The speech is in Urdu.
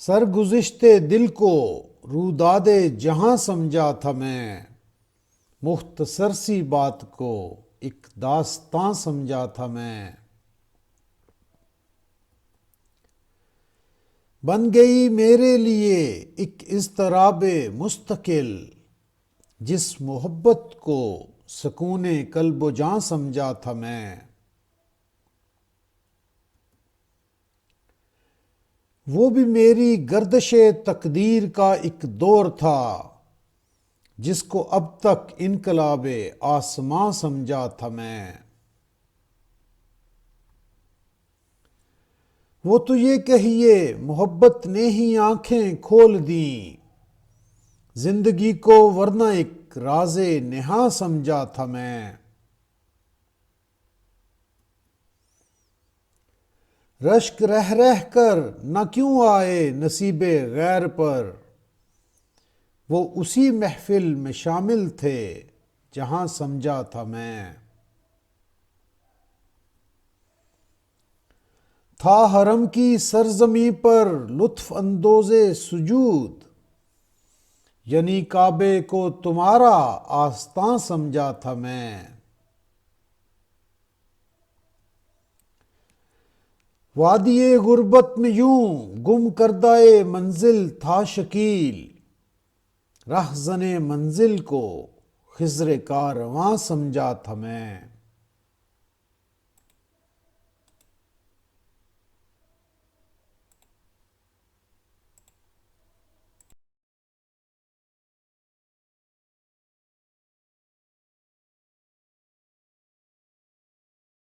سرگزشتے دل کو روداد جہاں سمجھا تھا میں، مختصر سی بات کو ایک داستاں سمجھا تھا میں۔ بن گئی میرے لیے ایک اضطراب مستقل، جس محبت کو سکون قلب و جاں سمجھا تھا میں۔ وہ بھی میری گردش تقدیر کا ایک دور تھا، جس کو اب تک انقلاب آسماں سمجھا تھا میں۔ وہ تو یہ کہیے محبت نے ہی آنکھیں کھول دیں، زندگی کو ورنہ ایک راز نہاں سمجھا تھا میں۔ رشک رہ رہ کر نہ کیوں آئے نصیب غیر پر، وہ اسی محفل میں شامل تھے جہاں سمجھا تھا میں۔ تھا حرم کی سرزمیں پر لطف اندوز سجود، یعنی کعبے کو تمہارا آستاں سمجھا تھا میں۔ وادی غربت میں یوں گم کردہ منزل تھا شکیل، رہزن منزل کو خضر کارواں سمجھا تھا میں۔